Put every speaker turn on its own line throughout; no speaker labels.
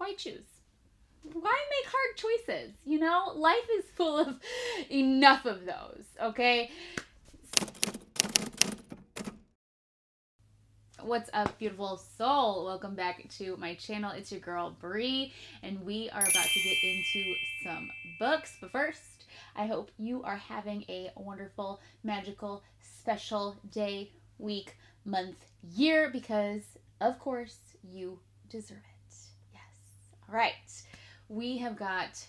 Why choose? Why make hard choices? You know, life is full of enough of those, okay? What's up, beautiful soul? Welcome back to my channel. It's your girl, Bree, and we are about to get into some books. But first, I hope you are having a wonderful, magical, special day, week, month, year, because, of course, you deserve it. Yes. All right. We have got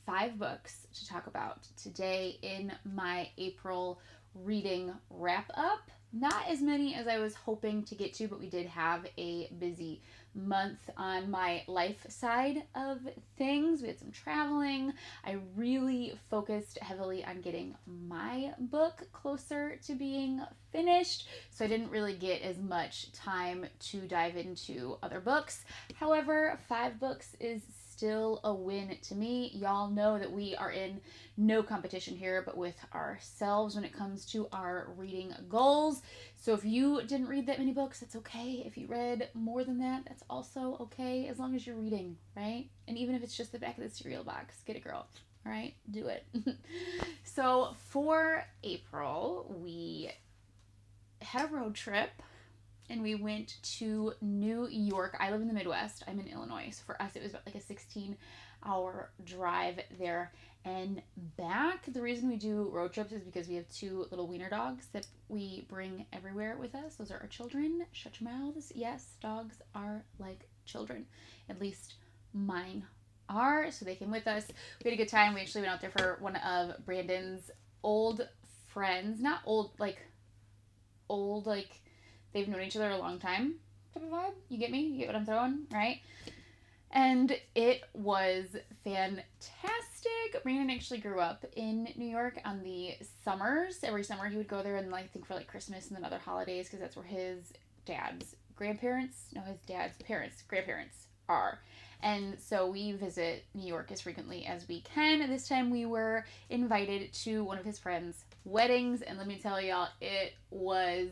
5 books to talk about today in my April reading wrap up. Not as many as I was hoping to get to, but we did have a busy month on my life side of things. We had some traveling. I really focused heavily on getting my book closer to being finished, so I didn't really get as much time to dive into other books. However, 5 books is still a win to me. Y'all know that we are in no competition here but with ourselves when it comes to our reading goals. So if you didn't read that many books, that's okay. If you read more than that, that's also okay, as long as you're reading, right? And even if it's just the back of the cereal box, get it, girl. All right, do it. So for April, we had a road trip and we went to New York. I live in the Midwest. I'm in Illinois. So for us, it was about like a 16-hour drive there and back. The reason we do road trips is because we have 2 little wiener dogs that we bring everywhere with us. Those are our children. Shut your mouths. Yes, dogs are like children. At least mine are. So they came with us. We had a good time. We actually went out there for one of Brandon's old friends. Not old, like they've known each other a long time type of vibe. You get me? You get what I'm throwing, right? And it was fantastic. Brandon actually grew up in New York on the summers. Every summer he would go there, and I think for like Christmas and then other holidays, because that's where his dad's grandparents are. And so we visit New York as frequently as we can. And this time we were invited to one of his friends' weddings, and let me tell y'all, it was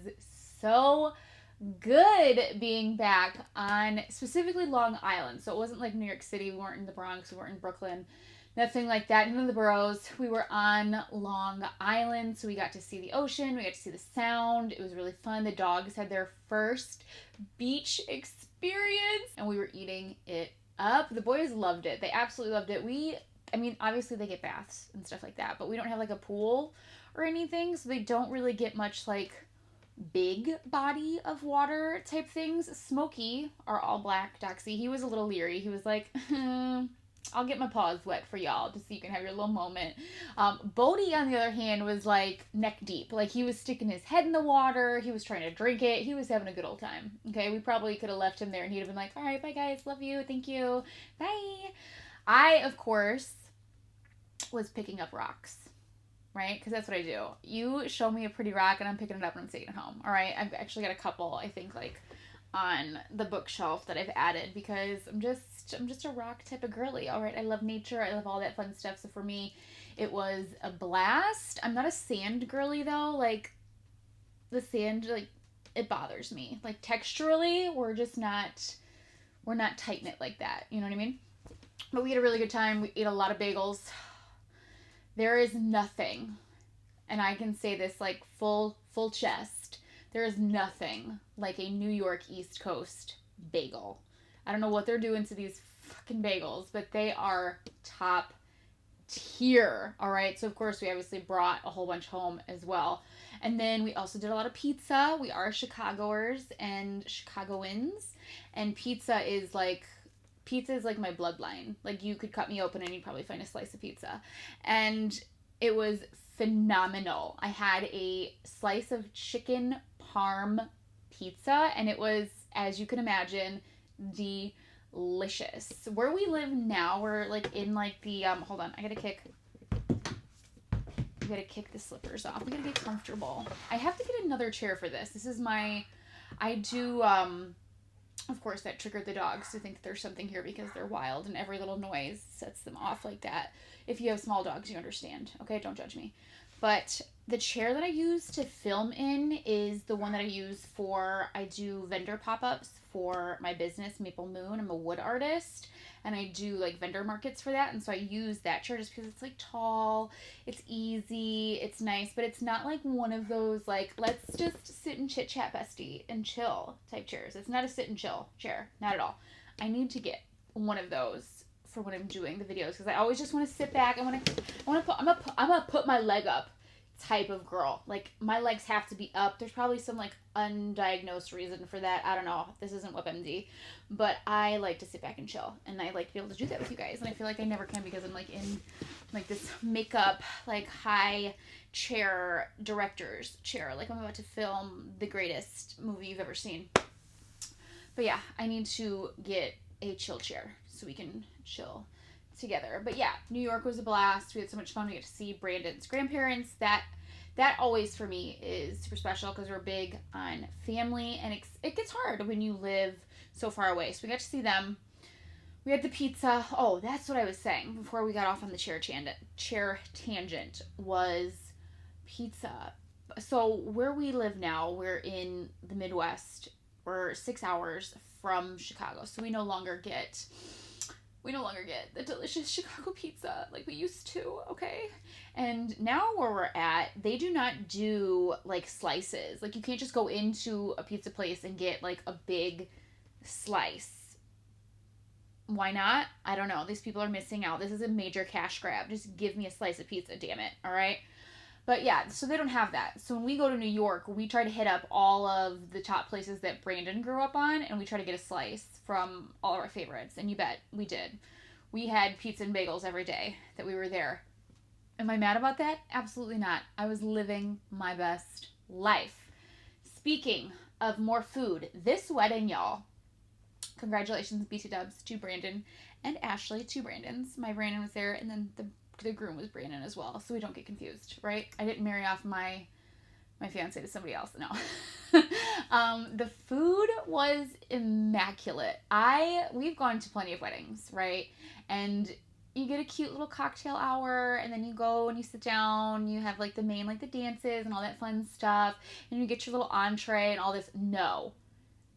so good being back on specifically Long Island. So it wasn't like New York City. We weren't in the Bronx. We weren't in Brooklyn. Nothing like that. None of the boroughs. We were on Long Island. So we got to see the ocean. We got to see the sound. It was really fun. The dogs had their first beach experience and we were eating it up. The boys loved it. They absolutely loved it. Obviously they get baths and stuff like that, but we don't have like a pool or anything. So they don't really get much like big body of water type things. Smokey, our all black Doxy, he was a little leery. He was like, I'll get my paws wet for y'all just so you can have your little moment. Bodie, on the other hand, was like neck deep. Like he was sticking his head in the water. He was trying to drink it. He was having a good old time. Okay, we probably could have left him there and he'd have been like, all right, bye guys, love you, thank you, bye. I, of course, was picking up rocks. Right? Because that's what I do. You show me a pretty rock and I'm picking it up and I'm taking it home. All right? I've actually got a couple, I think, like on the bookshelf that I've added because I'm just a rock type of girly. All right? I love nature. I love all that fun stuff. So for me, it was a blast. I'm not a sand girly though. Like the sand, like it bothers me. Like texturally, we're not tight knit like that. You know what I mean? But we had a really good time. We ate a lot of bagels. There is nothing, and I can say this like full chest, there is nothing like a New York East Coast bagel. I don't know what they're doing to these fucking bagels, but they are top tier. All right. So of course we obviously brought a whole bunch home as well. And then we also did a lot of pizza. We are Chicagoers and Chicagoans, and pizza is like my bloodline. Like you could cut me open and you'd probably find a slice of pizza. And it was phenomenal. I had a slice of chicken parm pizza and it was, as you can imagine, delicious. Where we live now, we're like in like the hold on, I gotta kick the slippers off. We gotta get comfortable. I have to get another chair for this. This is of course, that triggered the dogs to think there's something here because they're wild and every little noise sets them off like that. If you have small dogs, you understand. Okay, don't judge me. But the chair that I use to film in is the one that I do vendor pop-ups for my business, Maple Moon. I'm a wood artist. and I do like vendor markets for that, and so I use that chair just because it's like tall, it's easy, it's nice, but it's not like one of those like let's just sit and chit chat bestie and chill type chairs. It's not a sit and chill chair, not at all. I need to get one of those for when I'm doing the videos because I always just want to sit back. I'm gonna put my leg up type of girl. Like my legs have to be up. There's probably some like undiagnosed reason for that. I don't know. This isn't WebMD, but I like to sit back and chill, and I like to be able to do that with you guys. And I feel like I never can because I'm like in like this makeup like high chair director's chair. Like I'm about to film the greatest movie you've ever seen. But yeah, I need to get a chill chair so we can chill together. But yeah, New York was a blast. We had so much fun. We got to see Brandon's grandparents. That always for me is super special because we're big on family, and it gets hard when you live so far away. So we got to see them. We had the pizza. Oh, that's what I was saying before we got off on the chair tangent was pizza. So where we live now, we're in the Midwest. We're 6 hours from Chicago, so we no longer get the delicious Chicago pizza like we used to, okay? And now where we're at, they do not do like slices. Like you can't just go into a pizza place and get like a big slice. Why not? I don't know. These people are missing out. This is a major cash grab. Just give me a slice of pizza, damn it. All right? But yeah, so they don't have that. So when we go to New York, we try to hit up all of the top places that Brandon grew up on, and we try to get a slice from all of our favorites. And you bet we did. We had pizza and bagels every day that we were there. Am I mad about that? Absolutely not. I was living my best life. Speaking of more food, this wedding, y'all, congratulations, BT dubs to Brandon and Ashley, two Brandons. My Brandon was there, and then the groom was Brandon as well, so we don't get confused, right? I didn't marry off my fiance to somebody else, no. The food was immaculate. We've gone to plenty of weddings, right? And you get a cute little cocktail hour, and then you go and you sit down, you have like the main, like the dances and all that fun stuff, and you get your little entree and all this. No,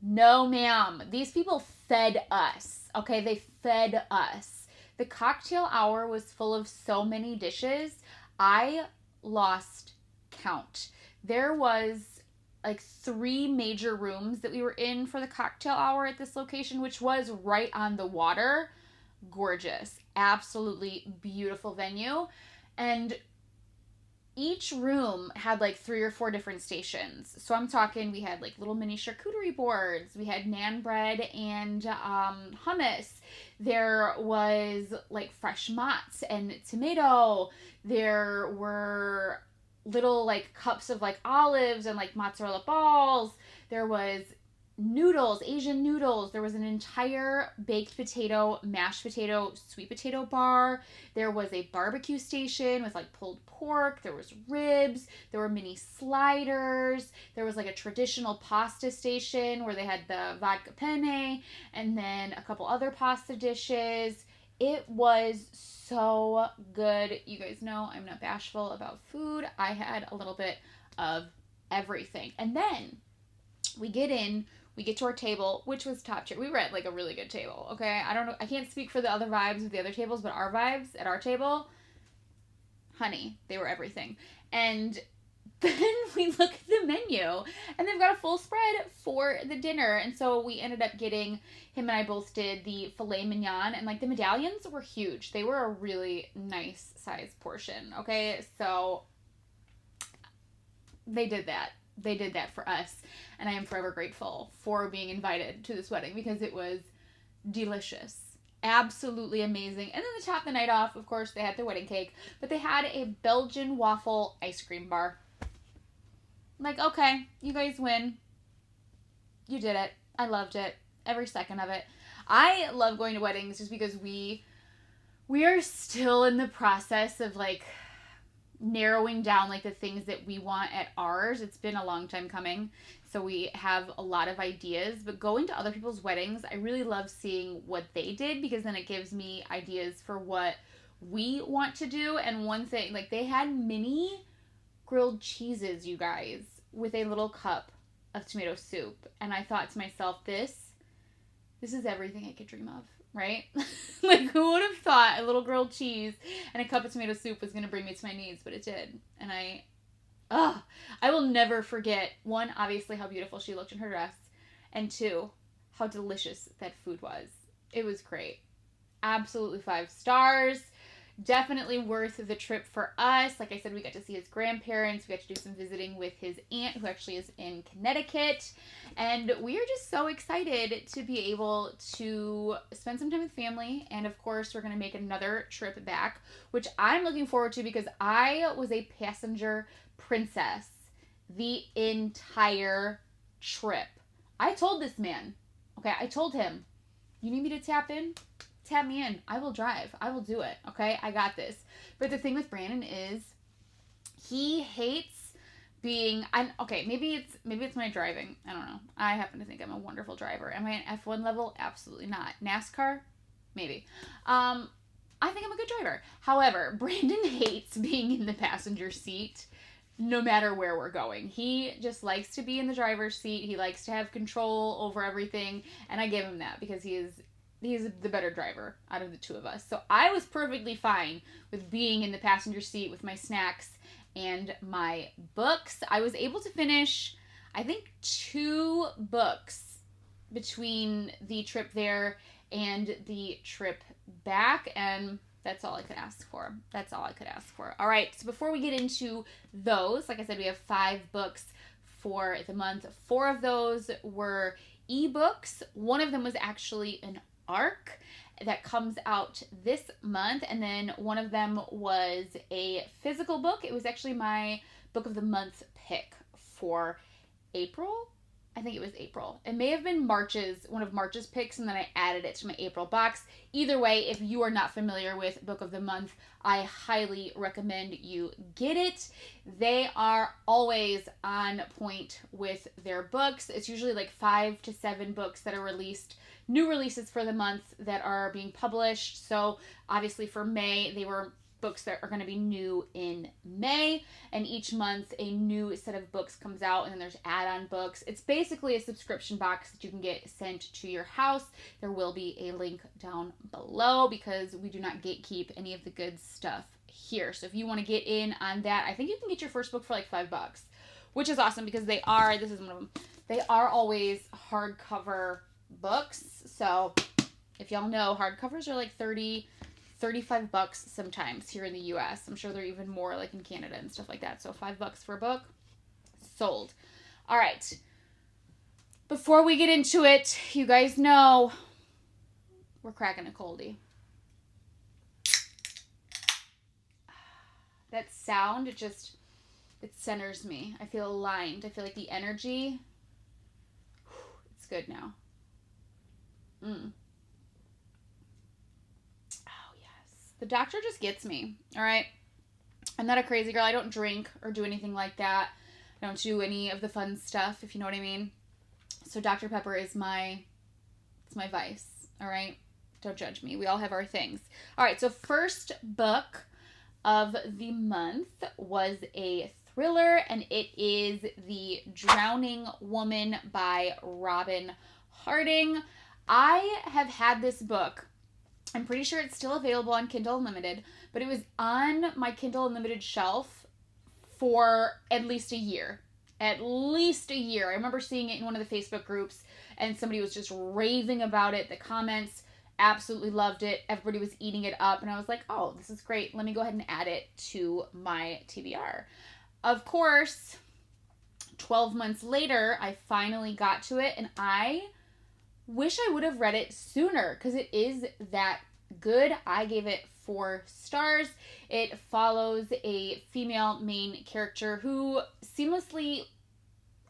ma'am. These people fed us, okay? They fed us. The cocktail hour was full of so many dishes. I lost count. There was like 3 major rooms that we were in for the cocktail hour at this location, which was right on the water. Gorgeous. Absolutely beautiful venue. And each room had like 3 or 4 different stations. So I'm talking, we had like little mini charcuterie boards. We had naan bread and hummus. There was like fresh mozz and tomato. There were little like cups of like olives and like mozzarella balls. There was noodles, Asian noodles. There was an entire baked potato, mashed potato, sweet potato bar. There was a barbecue station with like pulled pork. There was ribs. There were mini sliders. There was like a traditional pasta station where they had the vodka penne and then a couple other pasta dishes. It was so good. You guys know I'm not bashful about food. I had a little bit of everything. And then we get to our table, which was top tier. We were at like a really good table, okay? I don't know. I can't speak for the other vibes of the other tables, but our vibes at our table, honey, they were everything. And then we look at the menu, and they've got a full spread for the dinner. And so we ended up getting, him and I both did the filet mignon, and like the medallions were huge. They were a really nice size portion, okay? So they did that. They did that for us, and I am forever grateful for being invited to this wedding because it was delicious. Absolutely amazing. And then to top the night off, of course, they had their wedding cake, but they had a Belgian waffle ice cream bar. Like, okay, you guys win. You did it. I loved it. Every second of it. I love going to weddings just because we are still in the process of like narrowing down like the things that we want at ours. It's been a long time coming, so we have a lot of ideas, but going to other people's weddings, I really love seeing what they did because then it gives me ideas for what we want to do. And one thing, like they had mini grilled cheeses, you guys, with a little cup of tomato soup, and I thought to myself, this is everything I could dream of right? Like, who would have thought a little grilled cheese and a cup of tomato soup was going to bring me to my knees, but it did. And I will never forget, one, obviously how beautiful she looked in her dress, and two, how delicious that food was. It was great. Absolutely 5 stars. Definitely worth the trip for us. Like I said, we got to see his grandparents. We got to do some visiting with his aunt, who actually is in Connecticut. And we are just so excited to be able to spend some time with family. And of course, we're going to make another trip back, which I'm looking forward to because I was a passenger princess the entire trip. I told this man, okay, I told him, you need me to tap in? Tap me in. I will drive. I will do it. Okay? I got this. But the thing with Brandon is he hates being maybe it's my driving. I don't know. I happen to think I'm a wonderful driver. Am I an F1 level? Absolutely not. NASCAR? Maybe. I think I'm a good driver. However, Brandon hates being in the passenger seat no matter where we're going. He just likes to be in the driver's seat. He likes to have control over everything, and I give him that because he's the better driver out of the two of us. So I was perfectly fine with being in the passenger seat with my snacks and my books. I was able to finish, I think, 2 books between the trip there and the trip back, and that's all I could ask for. That's all I could ask for. All right, so before we get into those, like I said, we have 5 books for the month. 4 of those were ebooks. One of them was actually an arc that comes out this month, and then one of them was a physical book. It was actually my book of the month pick for April. I think it was April. It may have been one of March's picks, and then I added it to my April box. Either way, if you are not familiar with Book of the Month, I highly recommend you get it. They are always on point with their books. It's usually like 5 to 7 books that are released, new releases for the month that are being published. So obviously for May, they were books that are going to be new in May, and each month a new set of books comes out, and then there's add-on books. It's basically a subscription box that you can get sent to your house. There will be a link down below because we do not gatekeep any of the good stuff here. So if you want to get in on that, I think you can get your first book for like $5, which is awesome because this is one of them, they are always hardcover books. So if y'all know, hardcovers are like $35 sometimes here in the US. I'm sure they're even more like in Canada and stuff like that. So $5 for a book, sold. All right. Before we get into it, you guys know we're cracking a coldie. That sound, it centers me. I feel aligned. I feel like the energy, it's good now. The doctor just gets me, all right? I'm not a crazy girl. I don't drink or do anything like that. I don't do any of the fun stuff, if you know what I mean. So Dr. Pepper is my vice, all right? Don't judge me. We all have our things. All right, so first book of the month was a thriller, and it is The Drowning Woman by Robyn Harding. I have had this book. I'm pretty sure it's still available on Kindle Unlimited, but it was on my Kindle Unlimited shelf for at least a year. At least a year. I remember seeing it in one of the Facebook groups, and somebody was just raving about it. The comments, absolutely loved it. Everybody was eating it up, and I was like, oh, this is great. Let me go ahead and add it to my TBR. Of course, 12 months later, I finally got to it, and I wish I would have read it sooner because it is that good. I gave it 4 stars. It follows a female main character who seamlessly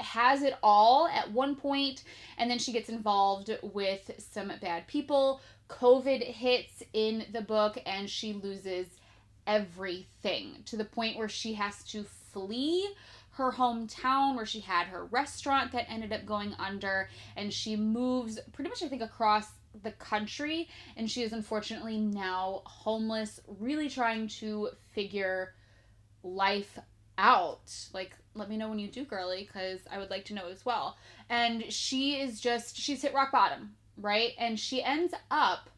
has it all at one point, and then she gets involved with some bad people. COVID hits in the book, and she loses everything to the point where she has to flee her hometown where she had her restaurant that ended up going under, and she moves pretty much, I think, across the country, and she is unfortunately now homeless, really trying to figure life out. Like, let me know when you do, girly, because I would like to know as well. And she's hit rock bottom, right? And she ends up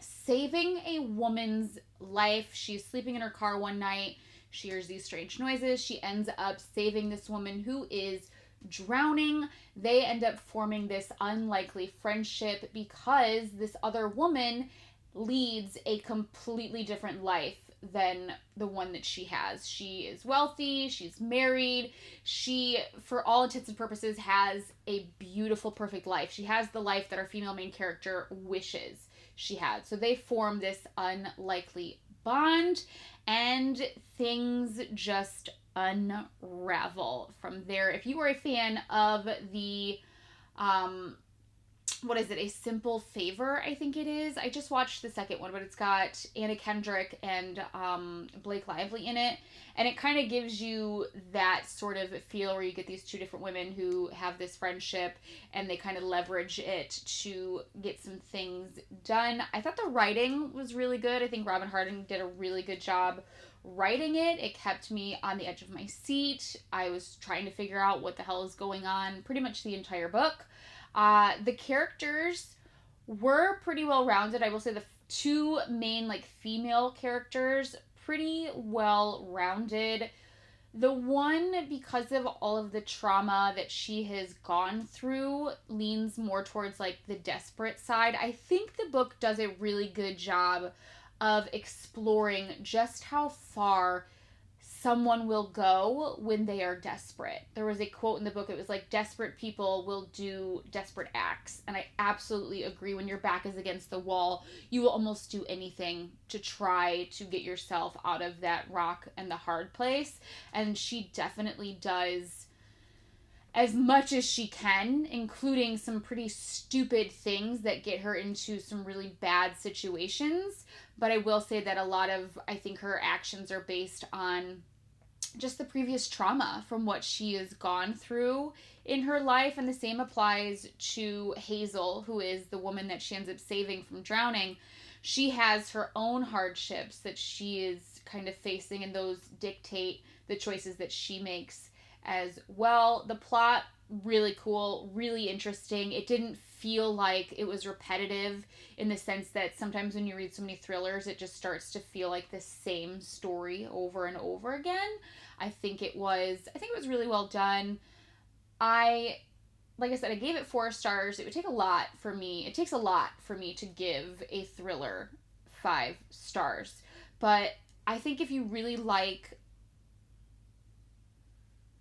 saving a woman's life. She's sleeping in her car one night. She hears these strange noises. She ends up saving this woman who is drowning. They end up forming this unlikely friendship because this other woman leads a completely different life than the one that she has. She is wealthy, she's married, she, for all intents and purposes, has a beautiful, perfect life. She has the life that our female main character wishes she had. So they form this unlikely bond, and things just unravel from there. If you are a fan of the what is it, A Simple Favor, I think it is. I just watched the second one, but it's got Anna Kendrick and Blake Lively in it, and it kind of gives you that sort of feel where you get these two different women who have this friendship and they kind of leverage it to get some things done. I thought the writing was really good. I think Robyn Harding did a really good job writing it. It kept me on the edge of my seat. I was trying to figure out what the hell is going on pretty much the entire book. The characters were pretty well rounded. I will say the two main female characters pretty well rounded. The one, because of all of the trauma that she has gone through, leans more towards the desperate side. I think the book does a really good job of exploring just how far someone will go when they are desperate. There was a quote in the book, it was desperate people will do desperate acts. And I absolutely agree. When your back is against the wall, you will almost do anything to try to get yourself out of that rock and the hard place. And she definitely does as much as she can, including some pretty stupid things that get her into some really bad situations. But I will say that a lot of, I think, her actions are based on just the previous trauma from what she has gone through in her life. And the same applies to Hazel, who is the woman that she ends up saving from drowning. She has her own hardships that she is kind of facing, and those dictate the choices that she makes as well. The plot, really cool, really interesting. It didn't feel like it was repetitive, in the sense that sometimes when you read so many thrillers, it just starts to feel like the same story over and over again. I think it was really well done. Like I said, I gave it 4 stars. It would take a lot for me. It takes a lot for me to give a thriller 5 stars. But I think if you really like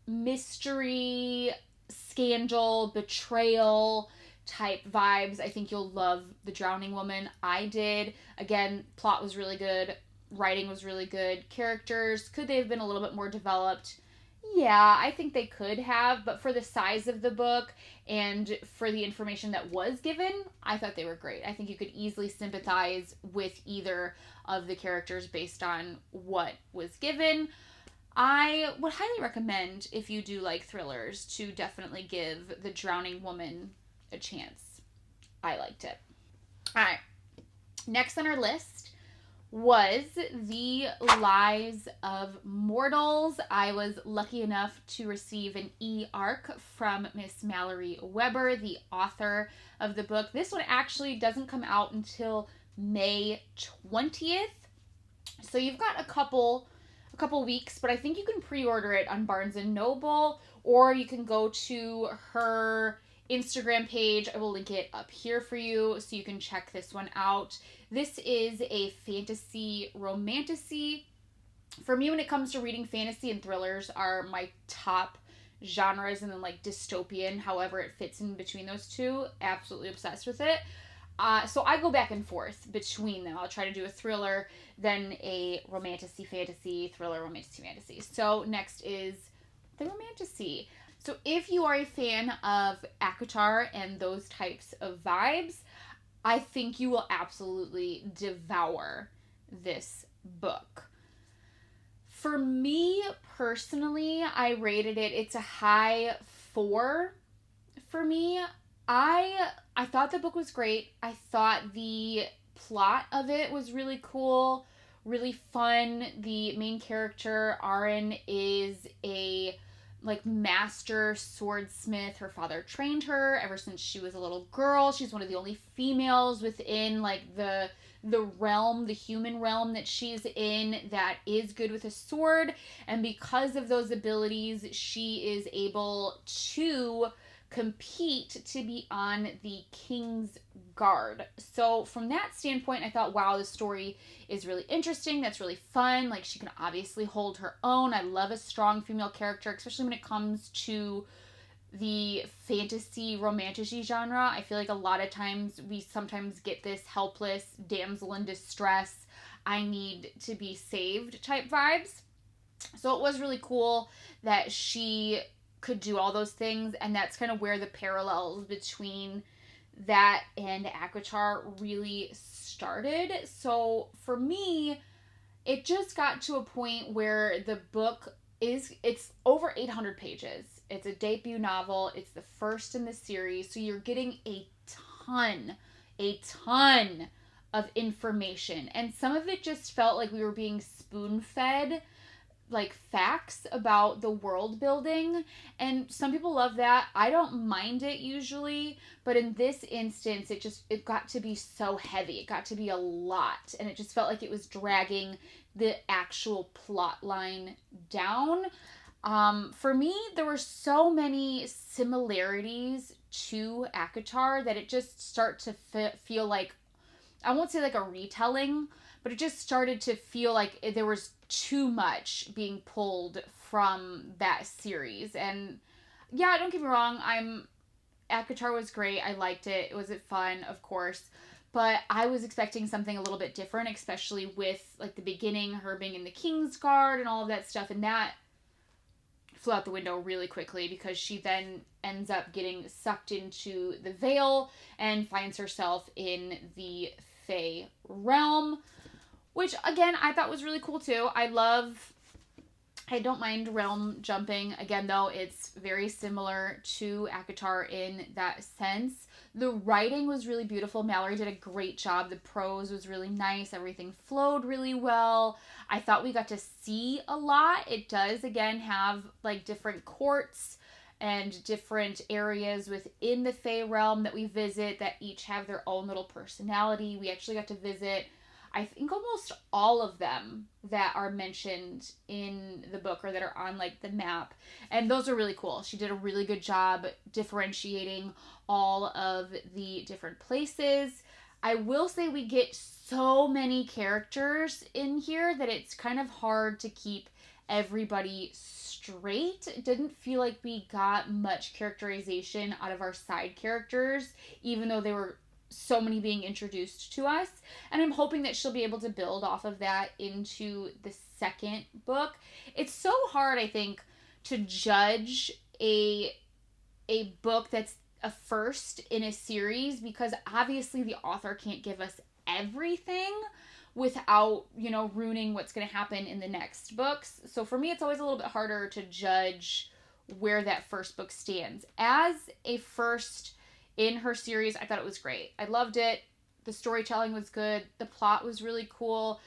mystery, scandal, betrayal type vibes, I think you'll love The Drowning Woman. I did. Again, plot was really good. Writing was really good. Characters, could they have been a little bit more developed? Yeah, I think they could have, but for the size of the book and for the information that was given, I thought they were great. I think you could easily sympathize with either of the characters based on what was given. I would highly recommend, if you do like thrillers, to definitely give The Drowning Woman a chance. I liked it. Alright, next on our list was The Lives of Mortals. I was lucky enough to receive an e-arc from Miss Malarie Weber, the author of the book. This one actually doesn't come out until May 20th. So you've got a couple weeks, but I think you can pre-order it on Barnes & Noble, or you can go to her Instagram page. I will link it up here for you so you can check this one out. This is a fantasy romantasy. For me, when it comes to reading, fantasy and thrillers are my top genres, and then dystopian, however it fits in between those two. Absolutely obsessed with it. So I go back and forth between them. I'll try to do a thriller, then a romantasy fantasy, thriller, romantasy fantasy. So next is the romantasy. So if you are a fan of ACOTAR and those types of vibes, I think you will absolutely devour this book. For me personally, I rated it, it's a high 4 for me. I thought the book was great. I thought the plot of it was really cool, really fun. The main character, Aaron, is a master swordsmith. Her father trained her ever since she was a little girl. She's one of the only females within the the realm, the human realm that she's in that is good with a sword. And because of those abilities, she is able to compete to be on the King's Guard. So from that standpoint, I thought, wow, this story is really interesting. That's really fun. Like, she can obviously hold her own. I love a strong female character, especially when it comes to the fantasy romantasy genre. I feel like a lot of times we sometimes get this helpless damsel in distress, I need to be saved type vibes. So it was really cool that she could do all those things, and that's kind of where the parallels between that and ACOTAR really started. So for me, it just got to a point where the book it's over 800 pages. It's a debut novel. It's the first in the series. So you're getting a ton of information. And some of it just felt like we were being spoon-fed like facts about the world building, and some people love that. I don't mind it usually, but in this instance it got to be so heavy. It got to be a lot, and it just felt like it was dragging the actual plot line down. For me, there were so many similarities to ACOTAR that it just start to feel like, I won't say like a retelling, but it just started to feel like there was too much being pulled from that series. And yeah, don't get me wrong, ACOTAR was great. I liked it. It was fun, of course. But I was expecting something a little bit different, especially with like the beginning, her being in the King's Guard and all of that stuff. And that flew out the window really quickly because she then ends up getting sucked into the Veil and finds herself in the Fae realm, which again I thought was really cool too. I don't mind realm jumping. Again, though, it's very similar to ACOTAR in that sense. The writing was really beautiful. Malarie did a great job. The prose was really nice. Everything flowed really well. I thought we got to see a lot. It does, again, have like different courts and different areas within the Fae realm that we visit that each have their own little personality. We actually got to visit, I think, almost all of them that are mentioned in the book or that are on like the map. And those are really cool. She did a really good job differentiating all of the different places. I will say we get so many characters in here that it's kind of hard to keep everybody straight. It didn't feel like we got much characterization out of our side characters, even though they were so many being introduced to us. And I'm hoping that she'll be able to build off of that into the second book. It's so hard, I think, to judge a book that's a first in a series, because obviously the author can't give us everything without, ruining what's going to happen in the next books. So for me, it's always a little bit harder to judge where that first book stands. As a first in her series, I thought it was great. I loved it. The storytelling was good. The plot was really cool.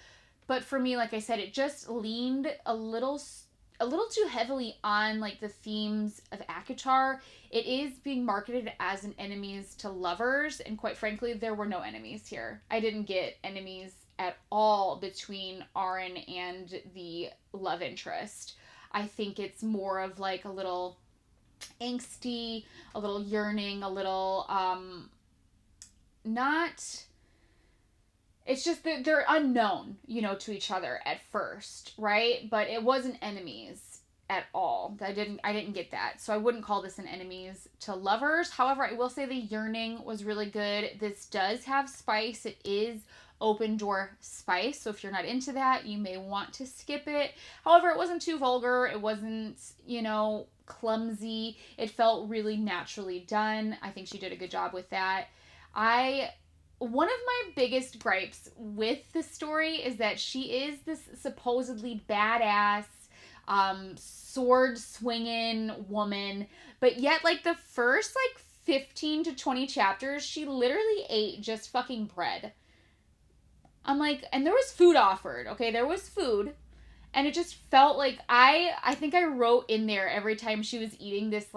But for me, like I said, it just leaned a little too heavily on like the themes of ACOTAR. It is being marketed as an enemies to lovers, and quite frankly, there were no enemies here. I didn't get enemies at all between Arin and the love interest. I think it's more of like a little angsty, a little yearning, a little it's just that they're unknown, to each other at first, right? But it wasn't enemies at all. I didn't get that. So I wouldn't call this an enemies to lovers. However, I will say the yearning was really good. This does have spice. It is open door spice. So if you're not into that, you may want to skip it. However, it wasn't too vulgar. It wasn't, clumsy. It felt really naturally done. I think she did a good job with that. One of my biggest gripes with the story is that she is this supposedly badass, sword swinging woman, but yet like the first 15 to 20 chapters, she literally ate just fucking bread. I'm like, and there was food offered, okay? There was food. And it just felt like I think I wrote in there every time she was eating this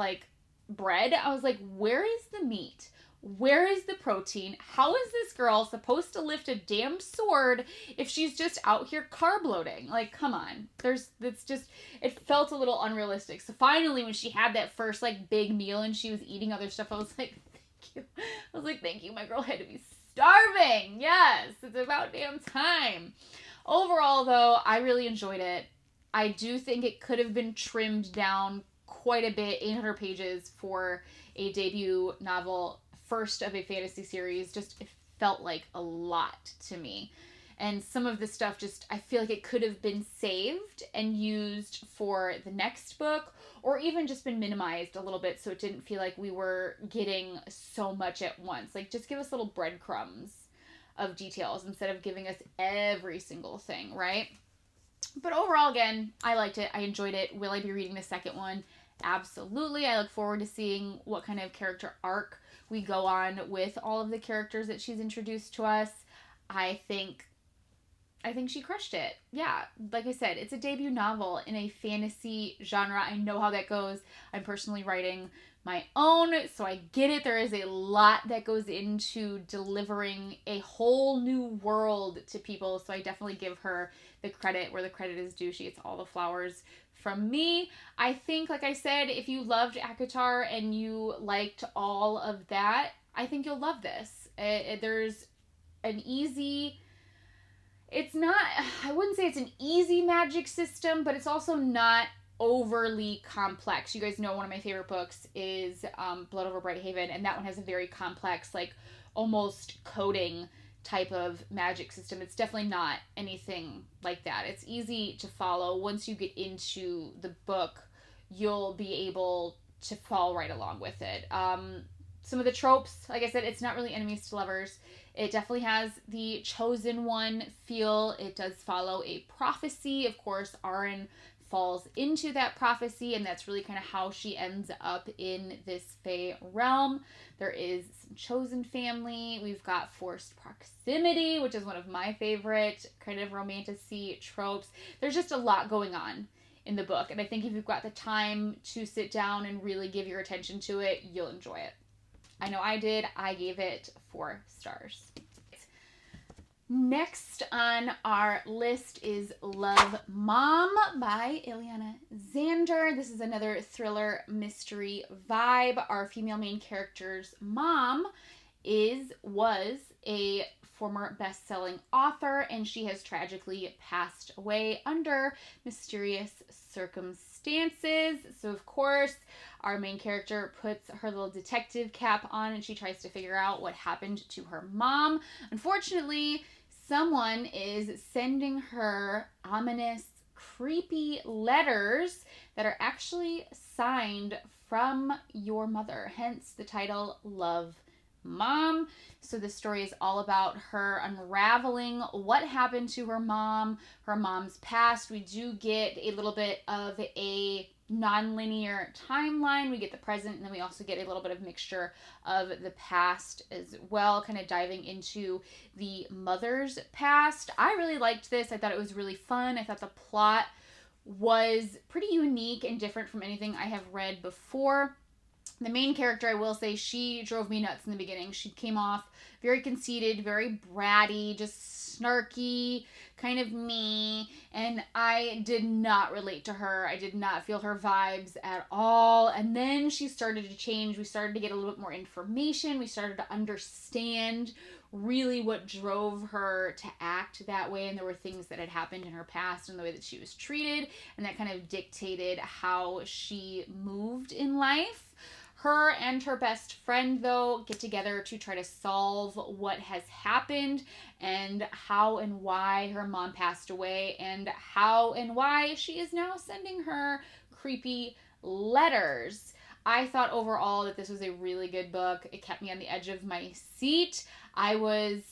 bread, I was like, where is the meat?
Where is the protein? How is this girl supposed to lift a damn sword if she's just out here carb loading? Like, come on. It felt a little unrealistic. So finally, when she had that first, like, big meal and she was eating other stuff, I was like, thank you. I was like, thank you. My girl had to be starving. Yes, it's about damn time. Overall, though, I really enjoyed it. I do think it could have been trimmed down quite a bit, 800 pages for a debut novel, first of a fantasy series. Just, it felt like a lot to me. And some of the stuff just, I feel like it could have been saved and used for the next book, or even just been minimized a little bit so it didn't feel like we were getting so much at once. Like, just give us little breadcrumbs of details instead of giving us every single thing, right? But overall, again, I liked it. I enjoyed it. Will I be reading the second one? Absolutely. I look forward to seeing what kind of character arc we go on with all of the characters that she's introduced to us. I think she crushed it. Yeah, like I said, it's a debut novel in a fantasy genre. I know how that goes. I'm personally writing my own, so I get it. There is a lot that goes into delivering a whole new world to people, so I definitely give her the credit where the credit is due. She gets all the flowers from me. I think, like I said, if you loved ACOTAR and you liked all of that, I think you'll love this. There's an easy... It's not... I wouldn't say it's an easy magic system, but it's also not overly complex. You guys know one of my favorite books is Blood Over Brighthaven, and that one has a very complex, like, almost coding type of magic system. It's definitely not anything like that. It's easy to follow. Once you get into the book, you'll be able to follow right along with it. Some of the tropes, like I said, it's not really enemies to lovers. It definitely has the chosen one feel. It does follow a prophecy. Of course, Arin falls into that prophecy, and that's really kind of how she ends up in this Fae realm. There is some chosen family. We've got forced proximity, which is one of my favorite kind of romantasy tropes. There's just a lot going on in the book, and I think if you've got the time to sit down and really give your attention to it, you'll enjoy it. I know I did. I gave it 4 stars. Next on our list is Love Mom by Iliana Xander. This is another thriller mystery vibe. Our female main character's mom was a former best-selling author, and she has tragically passed away under mysterious circumstances. So, of course, our main character puts her little detective cap on and she tries to figure out what happened to her mom. Unfortunately, someone is sending her ominous, creepy letters that are actually signed from your mother, hence the title Love Mom. So the story is all about her unraveling what happened to her mom's past. We do get a little bit of a non-linear timeline. We get the present, and then we also get a little bit of mixture of the past as well, kind of diving into the mother's past. I really liked this. I thought it was really fun. I thought the plot was pretty unique and different from anything I have read before. The main character, I will say, she drove me nuts in the beginning. She came off very conceited, very bratty, just snarky, kind of me, and I did not relate to her. I did not feel her vibes at all. And then she started to change. We started to get a little bit more information. We started to understand really what drove her to act that way, and there were things that had happened in her past and the way that she was treated, and that kind of dictated how she moved in life. Her and her best friend, though, get together to try to solve what has happened and how and why her mom passed away and how and why she is now sending her creepy letters. I thought overall that this was a really good book. It kept me on the edge of my seat. I was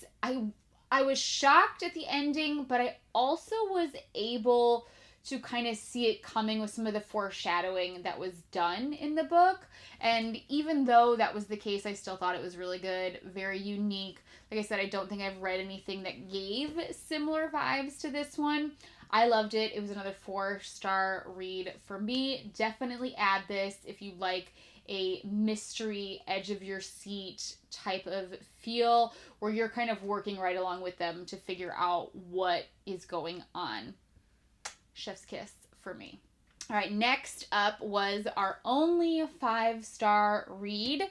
shocked at the ending, but I also was able to kind of see it coming with some of the foreshadowing that was done in the book. And even though that was the case, I still thought it was really good, very unique. Like I said, I don't think I've read anything that gave similar vibes to this one. I loved it. It was another 4-star read for me. Definitely add this if you like a mystery, edge of your seat type of feel where you're kind of working right along with them to figure out what is going on. Chef's kiss for me. All right, next up was our only 5-star read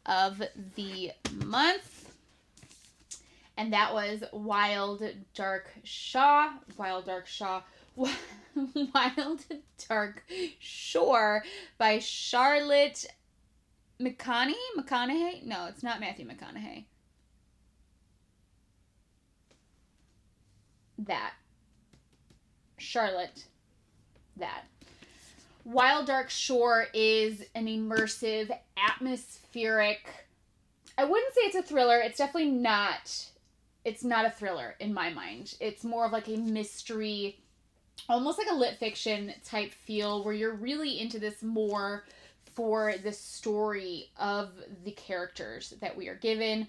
of the month, and that was Wild Dark Shore by Charlotte McCanaghy? No, it's not Matthew McConaughey. Charlotte. Wild Dark Shore is an immersive, atmospheric, I wouldn't say it's a thriller. It's definitely not. It's not a thriller in my mind. It's more of like a mystery, almost like a lit fiction type feel where you're really into this more for the story of the characters that we are given.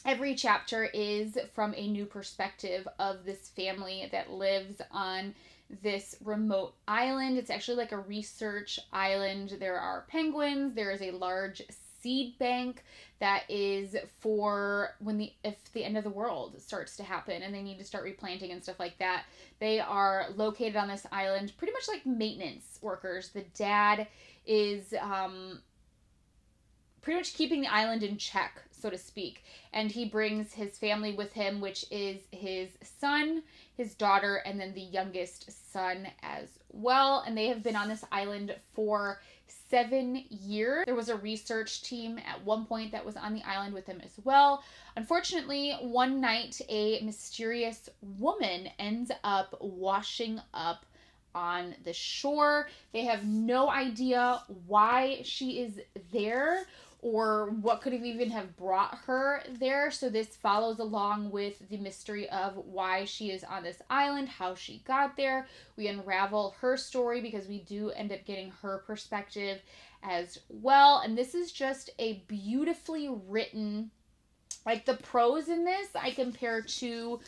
Every chapter is from a new perspective of this family that lives on this remote island. It's actually like a research island. There are penguins. There is a large seed bank that is for if the end of the world starts to happen and they need to start replanting and stuff like that. They are located on this island pretty much like maintenance workers. The dad is pretty much keeping the island in check, so to speak, and he brings his family with him, which is his son, his daughter, and then the youngest son as well. And they have been on this island for 7 years. There was a research team at one point that was on the island with them as well. Unfortunately, one night a mysterious woman ends up washing up on the shore. They have no idea why she is there or what could have even have brought her there. So this follows along with the mystery of why she is on this island, how she got there. We unravel her story because we do end up getting her perspective as well. And this is just a beautifully written, like the prose in this, I compare to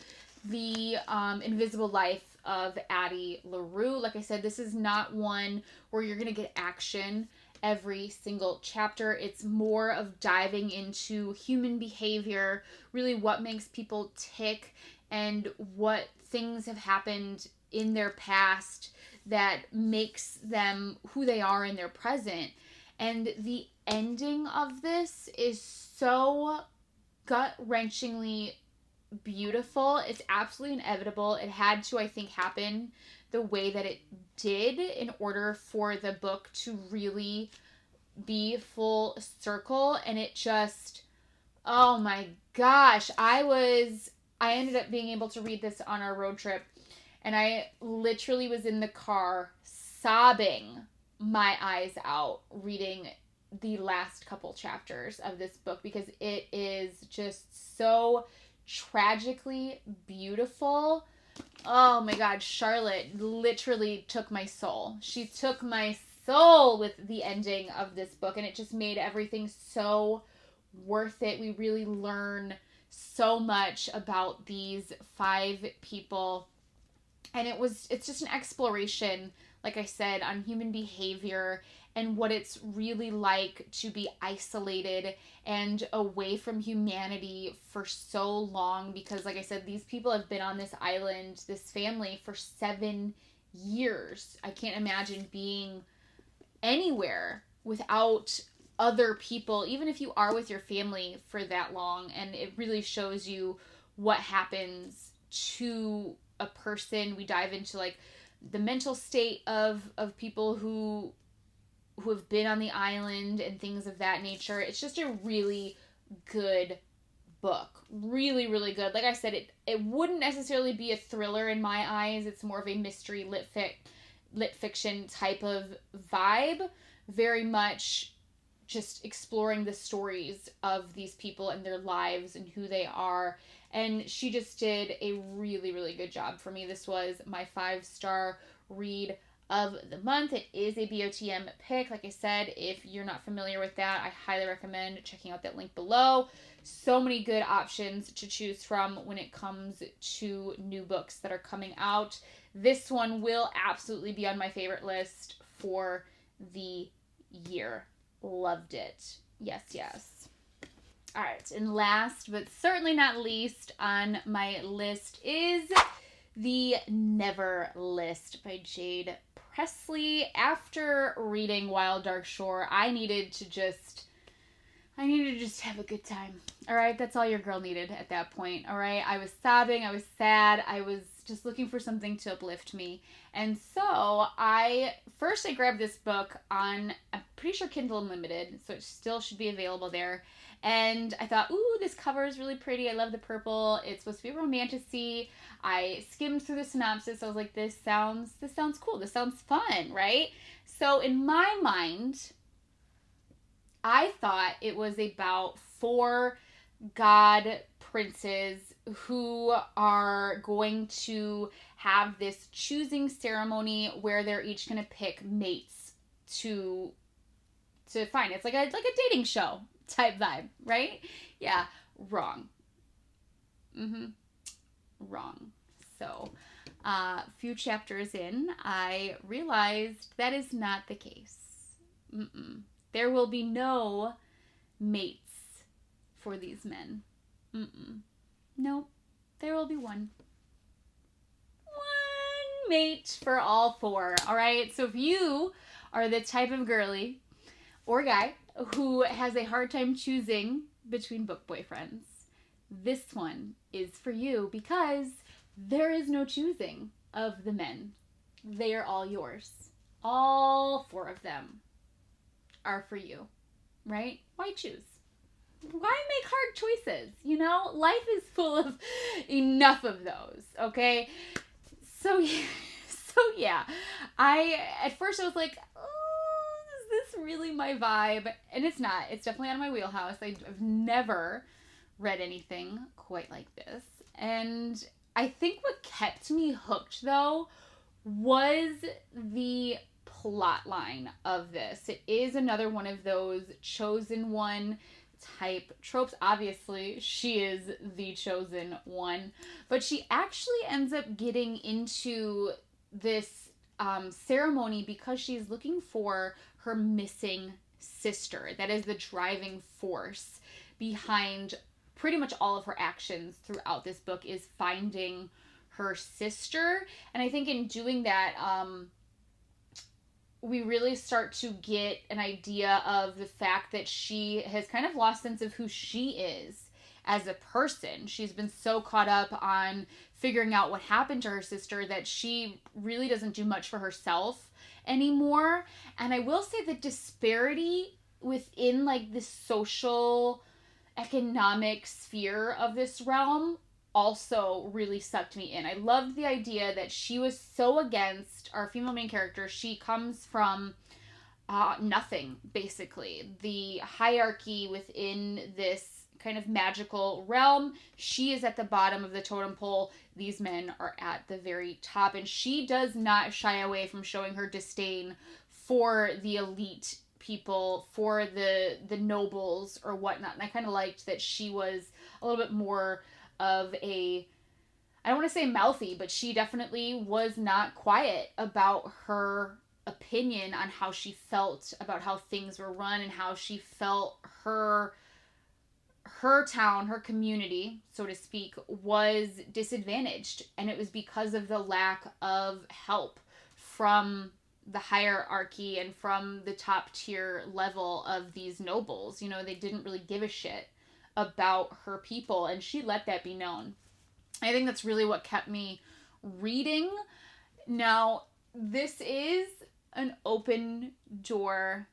the Invisible Life of Addie LaRue. Like I said, this is not one where you're going to get action every single chapter. It's more of diving into human behavior, really what makes people tick and what things have happened in their past that makes them who they are in their present. And the ending of this is so gut-wrenchingly beautiful. It's absolutely inevitable. It had to, I think, happen the way that it did in order for the book to really be full circle. And it just, oh my gosh, I ended up being able to read this on our road trip, and I literally was in the car sobbing my eyes out reading the last couple chapters of this book because it is just so tragically beautiful. Oh my God, Charlotte literally took my soul. She took my soul with the ending of this book, and it just made everything so worth it. We really learn so much about these 5 people, and it's just an exploration, like I said, on human behavior and what it's really like to be isolated and away from humanity for so long. Because, like I said, these people have been on this island, this family, for 7 years. I can't imagine being anywhere without other people, even if you are with your family for that long. And it really shows you what happens to a person. We dive into like the mental state of people who have been on the island and things of that nature. It's just a really good book. Really, really good. Like I said, it wouldn't necessarily be a thriller in my eyes. It's more of a mystery lit fiction type of vibe. Very much just exploring the stories of these people and their lives and who they are. And she just did a really, really good job for me. This was my 5-star read of the month. It is a BOTM pick. Like I said, if you're not familiar with that, I highly recommend checking out that link below. So many good options to choose from when it comes to new books that are coming out. This one will absolutely be on my favorite list for the year.
Loved it. Yes, yes. All right, and last but certainly not least on my list is The Never List by Jade Presley. After reading Wild Dark Shore, I needed to just have a good time. All right, that's all your girl needed at that point. All right, I was sobbing, I was sad, I was just looking for something to uplift me. And so I grabbed this book on, I'm pretty sure Kindle Unlimited, so it still should be available there. And I thought, ooh, this cover is really pretty. I love the purple. It's supposed to be romantasy. I skimmed through the synopsis. I was like, this sounds cool. This sounds fun, right? So in my mind, I thought it was about 4 god princes who are going to have this choosing ceremony where they're each going to pick mates to find. It's like a dating show type vibe, right? Yeah, wrong. Wrong. So, few chapters in, I realized that is not the case. There will be no mates for these men. Nope. There will be one mate for all 4. All right. So if you are the type of girly or guy who has a hard time choosing between book boyfriends, this one is for you because there is no choosing of the men. They are all yours. All 4 of them are for you, right? Why choose? Why make hard choices? You know, life is full of enough of those, okay? So yeah, at first I was like, oh, is this really my vibe? And it's not. It's definitely out of my wheelhouse. I've never read anything quite like this. And I think what kept me hooked, though, was the plot line of this. It is another one of those chosen one type tropes. Obviously, she is the chosen one, but she actually ends up getting into this ceremony because she's looking for her missing sister. That is the driving force behind pretty much all of her actions throughout this book, is finding her sister. And I think in doing that, we really start to get an idea of the fact that she has kind of lost sense of who she is as a person. She's been so caught up on figuring out what happened to her sister that she really doesn't do much for herself anymore. And I will say the disparity within like the social economic sphere of this realm also really sucked me in. I loved the idea that she was so against our female main character. She comes from nothing, basically. The hierarchy within this kind of magical realm, she is at the bottom of the totem pole. These men are at the very top, and she does not shy away from showing her disdain for the elite people, for the nobles or whatnot. And I kind of liked that she was a little bit more of a, I don't want to say mouthy, but she definitely was not quiet about her opinion on how she felt about how things were run and how she felt her town, her community, so to speak, was disadvantaged. And it was because of the lack of help from the hierarchy and from the top tier level of these nobles. You know, they didn't really give a shit about her people, and she let that be known. I think that's really what kept me reading. Now, this is an open door.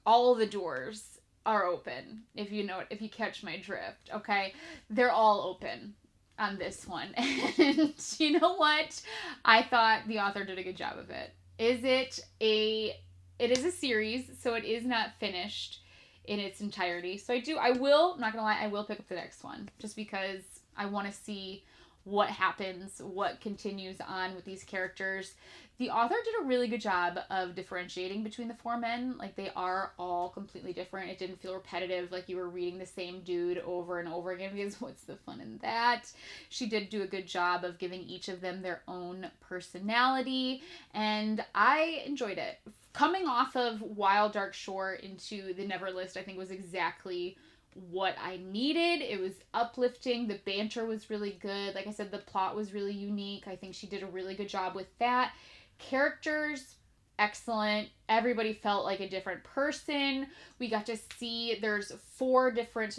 All the doors are open, if you catch my drift, okay? They're all open on this one. And you know what? I thought the author did a good job of it. It is a series, so it is not finished in its entirety. So I'm not gonna lie, I will pick up the next one just because I want to see
what happens, what continues on with these characters. The author did a really good job of differentiating between the four men. Like, they are all completely different. It didn't feel repetitive, like you were reading the same dude over and over again, because what's the fun in that? She did do a good job of giving each of them their own personality, and I enjoyed it. Coming off of Wild Dark Shore into the Neverlist, I think was exactly what I needed. It was uplifting. The banter was really good. Like I said, the plot was really unique. I think she did a really good job with that. Characters, excellent. Everybody felt like a different person. We got to see there's four different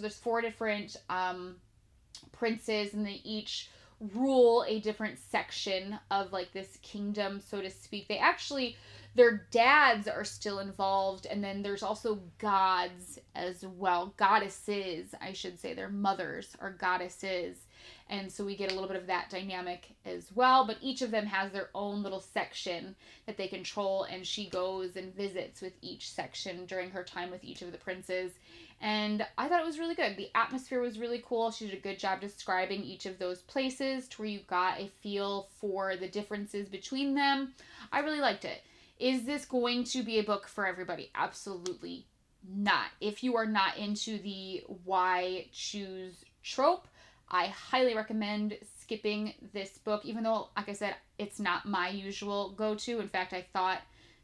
princes, and they each rule a different section of like this kingdom, so to speak. They actually, their dads are still involved, and then there's also gods as well. Goddesses, I should say. Their mothers are goddesses. And so we get a little bit of that dynamic as well. But each of them has their own little section that they control, and she goes and visits with each section during her time with each of the princes. And I thought it was really good. The atmosphere was really cool. She did a good job describing each of those places to where you got a feel for the differences between them. I really liked it. Is this going to be a book for everybody? Absolutely not. If you are not into the why choose trope, I highly recommend skipping this book, even though, like I said, it's not my usual go-to. In fact, I thought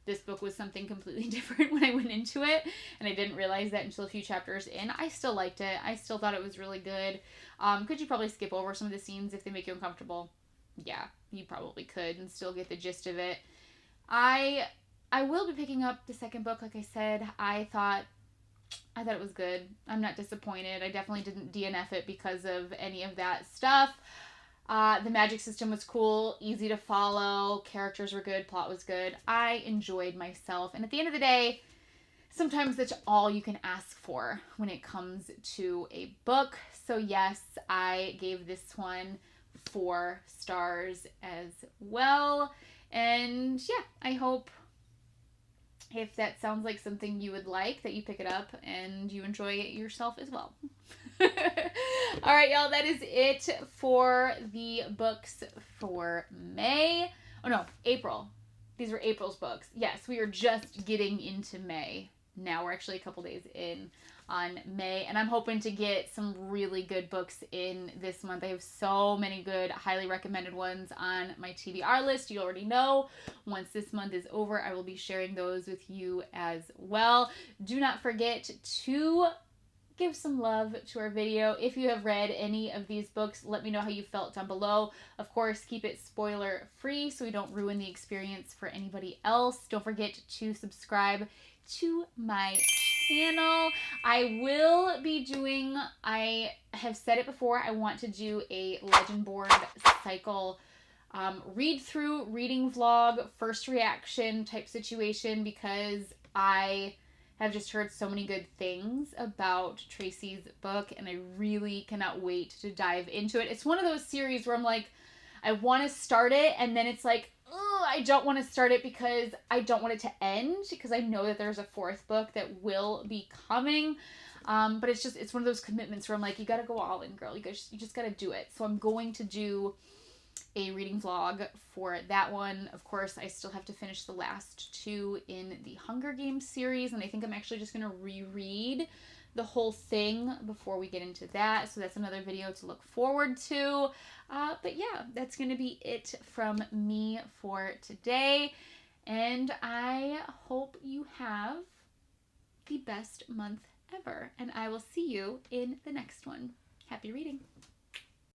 this book was something completely different when I went into it, and I didn't realize that until a few chapters in. I still liked it. I still thought it was really good. Could you probably skip over some of the scenes if they make you uncomfortable? Yeah, you probably could and still get the gist of it. I will be picking up the second book. Like I said, I thought it was good. I'm not disappointed. I definitely didn't DNF it because of any of that stuff. The magic system was cool, easy to follow, characters were good, plot was good. I enjoyed myself. And at the end of the day, sometimes that's all you can ask for when it comes to a book. So yes, I gave this one 4 stars as well. And yeah, I hope if that sounds like something you would like, that you pick it up and you enjoy it yourself as well. All right, y'all, that is it for the books for May. Oh, no, April. These were April's books. Yes, we are just getting into May. Now we're actually a couple days in on May, and I'm hoping to get some really good books in this month. I have so many good, highly recommended ones on my TBR list. You already know. Once this month is over, I will be sharing those with you as well. Do not forget to give some love to our video. If you have read any of these books, let me know how you felt down below. Of course, keep it spoiler free so we don't ruin the experience for anybody else. Don't forget to subscribe to my channel. I will be doing, I have said it before, I want to do a Legendborn cycle read through, reading vlog, first reaction type situation, because I have just heard so many good things about Tracy's book, and I really cannot wait to dive into it. It's one of those series where I'm like, I want to start it, and then it's like, I don't want to start it because I don't want it to end, because I know that there's a 4th book that will be coming. But it's one of those commitments where I'm like, you gotta go all in, girl. You just gotta do it. So I'm going to do a reading vlog for that one. Of course, I still have to finish the last 2 in the Hunger Games series, and I think I'm actually just gonna reread the whole thing before we get into that. So that's another video to look forward to. But yeah, that's going to be it from me for today. And I hope you have the best month ever. And I will see you in the next one. Happy reading.